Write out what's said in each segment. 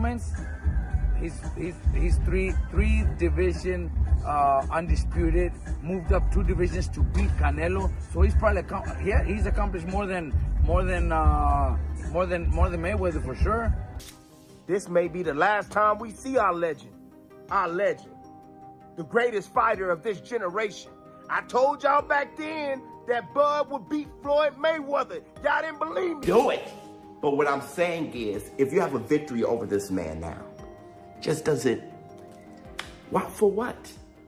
accomplishments, he's three division undisputed, moved up 2 divisions to beat Canelo. So he's probably he's accomplished more than Mayweather for sure. This may be the last time we see our legend, the greatest fighter of this generation. I told y'all back then that Bud would beat Floyd Mayweather. Y'all didn't believe me. Do it. But what I'm saying is, if you have a victory over this man now, just does it, what for what?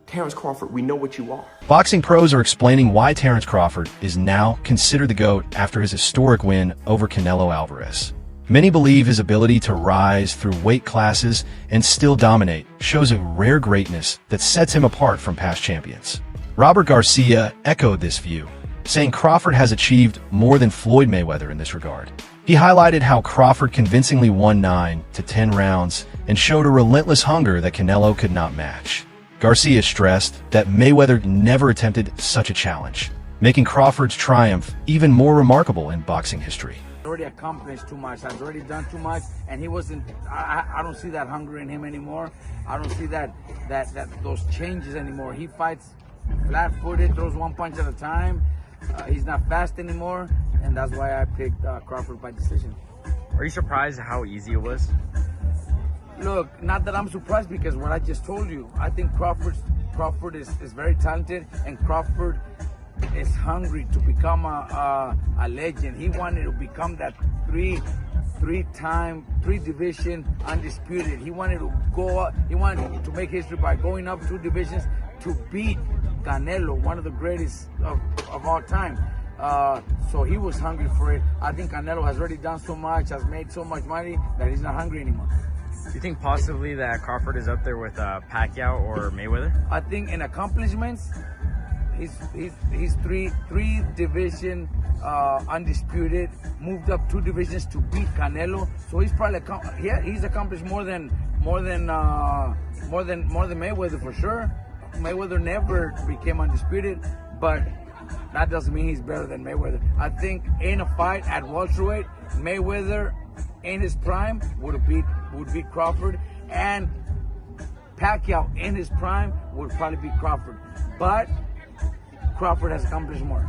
Terence Crawford, we know what you are. Boxing pros are explaining why Terence Crawford is now considered the GOAT after his historic win over Canelo Alvarez. Many believe his ability to rise through weight classes and still dominate shows a rare greatness that sets him apart from past champions. Robert Garcia echoed this view, saying Crawford has achieved more than Floyd Mayweather in this regard. He highlighted how Crawford convincingly won 9 to 10 rounds and showed a relentless hunger that Canelo could not match. Garcia stressed that Mayweather never attempted such a challenge, making Crawford's triumph even more remarkable in boxing history. Already accomplished too much, has already done too much, and he wasn't. I don't see that hunger in him anymore. I don't see that those changes anymore. He fights flat-footed, throws one punch at a time. He's not fast anymore, and that's why I picked Crawford by decision. Are you surprised how easy it was? Look, not that I'm surprised, because what I just told you, I think Crawford is very talented, and Crawford is hungry to become a legend. He wanted to become that three division undisputed. He wanted to go up, he wanted to make history by going up 2 divisions to beat Canelo, one of the greatest of all time. So he was hungry for it. I think Canelo has already done so much, has made so much money, that he's not hungry anymore. Do you think possibly that Crawford is up there with Pacquiao or Mayweather? I think in accomplishments, he's three division undisputed, moved up 2 divisions to beat Canelo. So he's probably he's accomplished more than Mayweather for sure. Mayweather never became undisputed, but that doesn't mean he's better than Mayweather. I think in a fight at welterweight, Mayweather in his prime would beat Crawford, and Pacquiao in his prime would probably beat Crawford. But Crawford has accomplished more.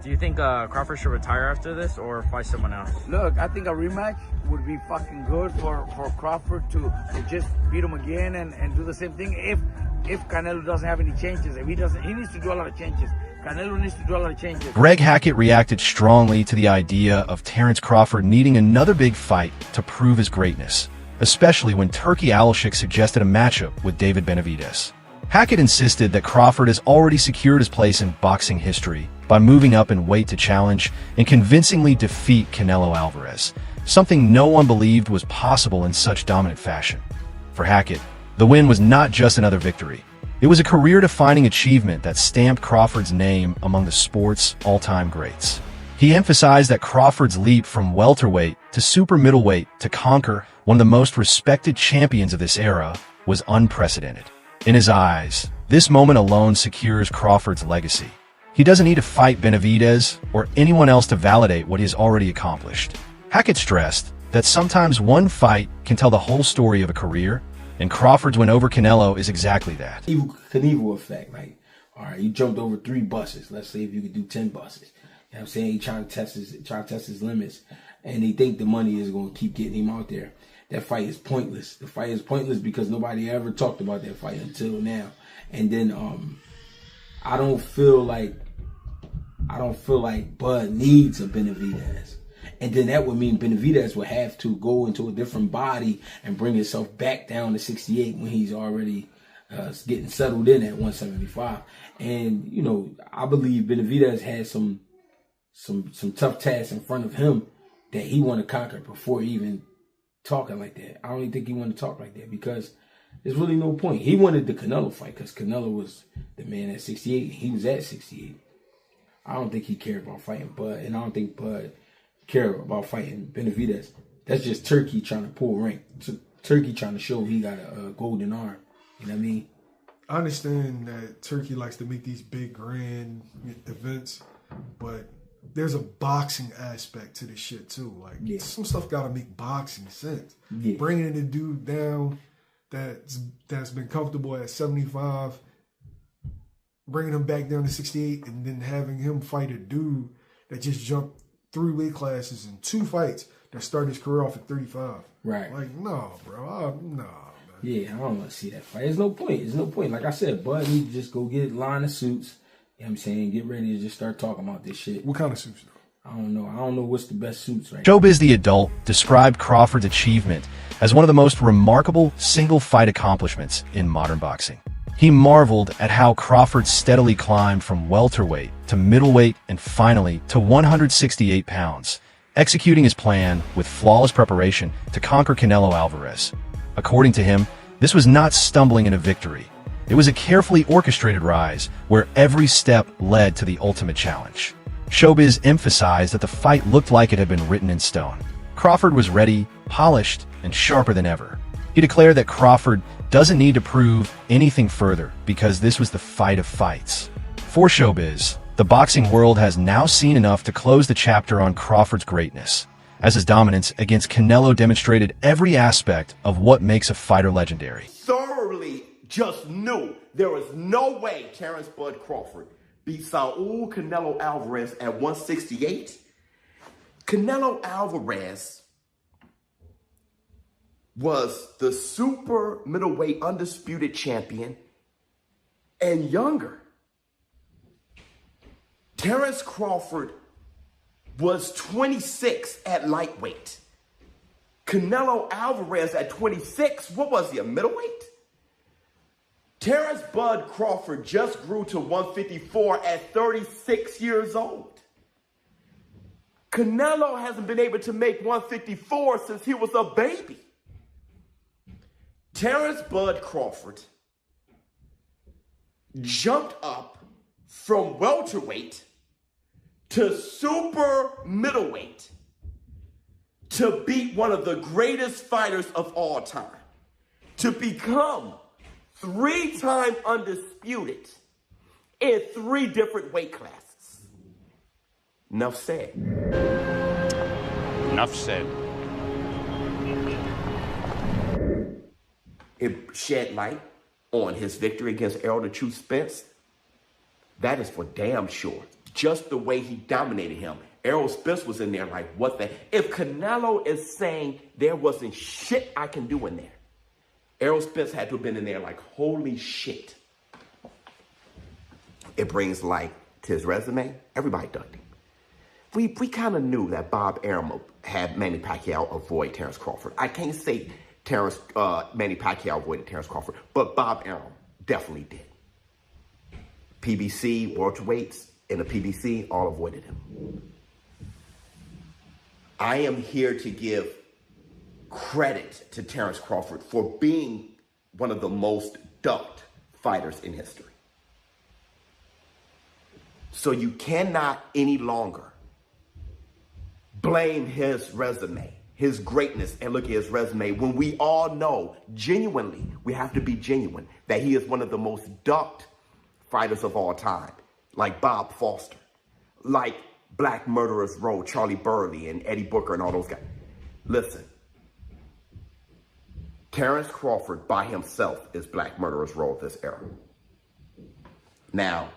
Do you think Crawford should retire after this or fight someone else? Look, I think a rematch would be fucking good for Crawford to just beat him again and do the same thing if Canelo doesn't have any changes. If he doesn't, he needs to do a lot of changes. Canelo needs to do a lot of changes. Greg Hackett reacted strongly to the idea of Terence Crawford needing another big fight to prove his greatness, especially when Turki Alashik suggested a matchup with David Benavidez. Hackett insisted that Crawford has already secured his place in boxing history by moving up in weight to challenge and convincingly defeat Canelo Alvarez, something no one believed was possible in such dominant fashion. For Hackett, the win was not just another victory. It was a career-defining achievement that stamped Crawford's name among the sport's all-time greats. He emphasized that Crawford's leap from welterweight to super middleweight to conquer one of the most respected champions of this era was unprecedented. In his eyes, this moment alone secures Crawford's legacy. He doesn't need to fight Benavidez or anyone else to validate what he has already accomplished. Hackett stressed that sometimes one fight can tell the whole story of a career, and Crawford's win over Canelo is exactly that. Knievel effect, like, all right, you jumped over 3 buses. Let's say if you could do 10 buses. You know what I'm saying? He trying to test his limits, and they think the money is going to keep getting him out there. That fight is pointless. The fight is pointless because nobody ever talked about that fight until now. And then I don't feel like Bud needs a Benavidez. And then that would mean Benavidez would have to go into a different body and bring himself back down to 68 when he's already getting settled in at 175. And, you know, I believe Benavidez has some tough tasks in front of him that he want to conquer before even talking like that. I don't even think he want to talk like that because there's really no point. He wanted the Canelo fight because Canelo was the man at 68 and he was at 68. I don't think he cared about fighting Bud, and I don't think Bud care about fighting Benavidez. That's just Turkey trying to pull rank. Turkey trying to show he got a golden arm. You know what I mean? I understand that Turkey likes to make these big grand events, but there's a boxing aspect to this shit too. Like some stuff gotta make boxing sense. Bringing the dude down that's been comfortable at 75, bringing him back down to 68, and then having him fight a dude that just jumped 3 weight classes in 2 fights that started his career off at 35. Right. Like, no, bro. No. Yeah, I don't want to see that fight. There's no point. There's no point. Like I said, Bud need to just go get a line of suits. You know what I'm saying? Get ready to just start talking about this shit. What kind of suits, though? I don't know. I don't know what's the best suits right now. Showbiz the Adult described Crawford's achievement as one of the most remarkable single-fight accomplishments in modern boxing. He marveled at how Crawford steadily climbed from welterweight to middleweight and finally to 168 pounds, executing his plan with flawless preparation to conquer Canelo Alvarez. According to him, this was not stumbling into victory. It was a carefully orchestrated rise where every step led to the ultimate challenge. Showbiz emphasized that the fight looked like it had been written in stone. Crawford was ready, polished, and sharper than ever. He declared that Crawford doesn't need to prove anything further because this was the fight of fights. For Showbiz, the boxing world has now seen enough to close the chapter on Crawford's greatness, as his dominance against Canelo demonstrated every aspect of what makes a fighter legendary. Thoroughly just knew there was no way Terence Bud Crawford beat Saul Canelo Alvarez at 168. Canelo Alvarez was the super middleweight undisputed champion and younger. Terence Crawford was 26 at lightweight. Canelo Alvarez at 26, what was he, a middleweight? Terence Bud Crawford just grew to 154 at 36 years old. Canelo hasn't been able to make 154 since he was a baby. Terence Bud Crawford jumped up from welterweight to super middleweight to beat one of the greatest fighters of all time, to become 3-time undisputed in 3 different weight classes. Enough said. Enough said. It shed light on his victory against Errol the Truth Spence. That is for damn sure. Just the way he dominated him. Errol Spence was in there like, what the? If Canelo is saying there wasn't shit I can do in there, Errol Spence had to have been in there like, holy shit. It brings light to his resume. Everybody ducked him. We kind of knew that Bob Arum had Manny Pacquiao avoid Terence Crawford. I can't say Manny Pacquiao avoided Terence Crawford, but Bob Arum definitely did. PBC, welterweights in the PBC all avoided him. I am here to give credit to Terence Crawford for being one of the most ducked fighters in history. So you cannot any longer blame his resume, his greatness, and look at his resume when we all know, genuinely, we have to be genuine, that he is one of the most ducked fighters of all time, like Bob Foster, like Black Murderers Row, Charlie Burley and Eddie Booker and all those guys. Listen, Terence Crawford by himself is Black Murderers Row of this era. Now,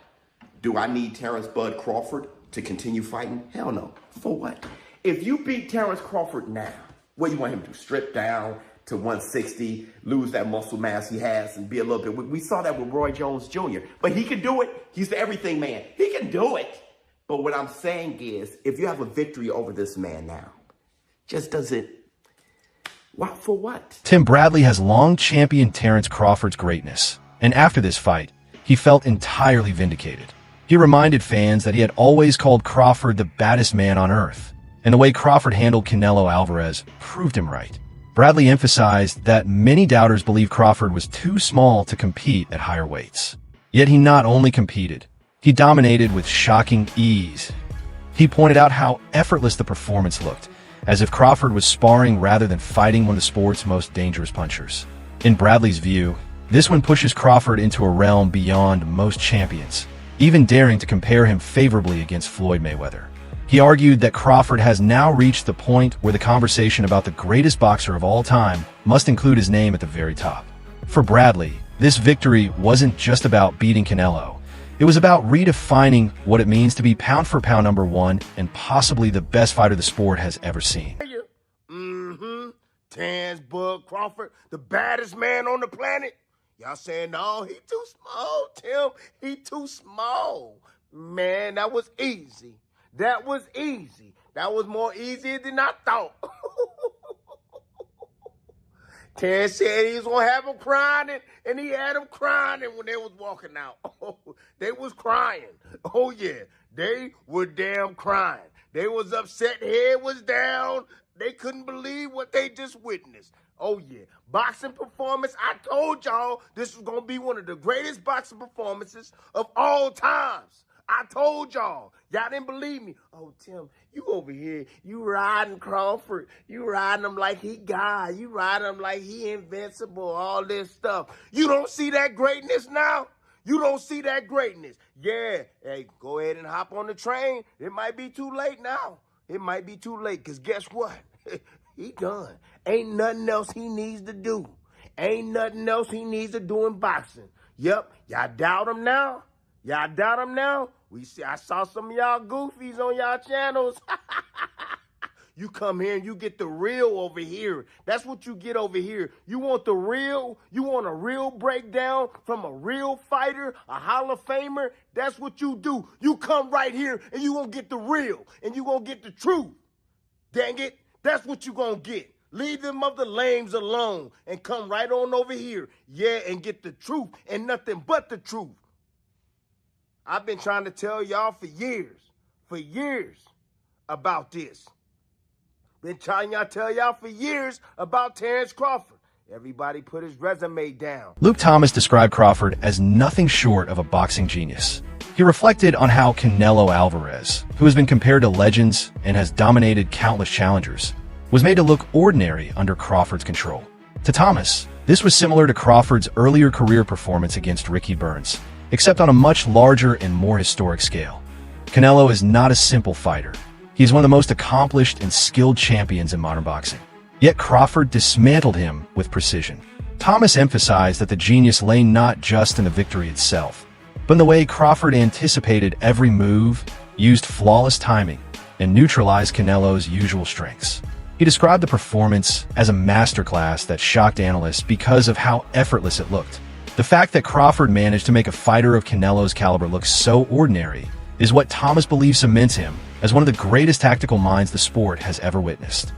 do I need Terence Bud Crawford to continue fighting? Hell no. For what? If you beat Terence Crawford now, what do you want him to do? Strip down to 160, lose that muscle mass he has, and be a little bit... We saw that with Roy Jones Jr., but he can do it. He's the everything man. He can do it. But what I'm saying is, if you have a victory over this man now, just does it... What for what? Tim Bradley has long championed Terence Crawford's greatness, and after this fight, he felt entirely vindicated. He reminded fans that he had always called Crawford the baddest man on earth, and the way Crawford handled Canelo Alvarez proved him right. Bradley emphasized that many doubters believe Crawford was too small to compete at higher weights. Yet he not only competed, he dominated with shocking ease. He pointed out how effortless the performance looked, as if Crawford was sparring rather than fighting one of the sport's most dangerous punchers. In Bradley's view, this one pushes Crawford into a realm beyond most champions, even daring to compare him favorably against Floyd Mayweather. He argued that Crawford has now reached the point where the conversation about the greatest boxer of all time must include his name at the very top. For Bradley, this victory wasn't just about beating Canelo. It was about redefining what it means to be pound-for-pound #1 and possibly the best fighter the sport has ever seen. Terence Bud Crawford, the baddest man on the planet. Y'all saying, no, he too small, Tim. He too small. Man, that was easy. That was easy. That was more easy than I thought. Terence said he was going to have him crying, and he had them crying when they was walking out. They was crying. Oh, yeah. They were damn crying. They was upset. Head was down. They couldn't believe what they just witnessed. Oh, yeah. Boxing performance. I told y'all this was going to be one of the greatest boxing performances of all times. I told y'all. Y'all didn't believe me. Oh, Tim, you over here. You riding Crawford. You riding him like he God. You riding him like he invincible. All this stuff. You don't see that greatness now? You don't see that greatness. Yeah. Hey, go ahead and hop on the train. It might be too late now. It might be too late, because guess what? He done. Ain't nothing else he needs to do. Ain't nothing else he needs to do in boxing. Yep. Y'all doubt him now? Y'all doubt him now? I saw some of y'all goofies on y'all channels. You come here and you get the real over here. That's what you get over here. You want the real? You want a real breakdown from a real fighter, a Hall of Famer? That's what you do. You come right here and you gonna get the real and you gonna get the truth. Dang it, that's what you gonna get. Leave them other lames alone and come right on over here. Yeah, and get the truth and nothing but the truth. I've been trying to tell y'all for years about this. Been trying to tell y'all for years about Terence Crawford. Everybody put his resume down. Luke Thomas described Crawford as nothing short of a boxing genius. He reflected on how Canelo Alvarez, who has been compared to legends and has dominated countless challengers, was made to look ordinary under Crawford's control. To Thomas, this was similar to Crawford's earlier career performance against Ricky Burns, except on a much larger and more historic scale. Canelo is not a simple fighter. He's one of the most accomplished and skilled champions in modern boxing. Yet Crawford dismantled him with precision. Thomas emphasized that the genius lay not just in the victory itself, but in the way Crawford anticipated every move, used flawless timing, and neutralized Canelo's usual strengths. He described the performance as a masterclass that shocked analysts because of how effortless it looked. The fact that Crawford managed to make a fighter of Canelo's caliber look so ordinary is what Thomas believes cements him as one of the greatest tactical minds the sport has ever witnessed.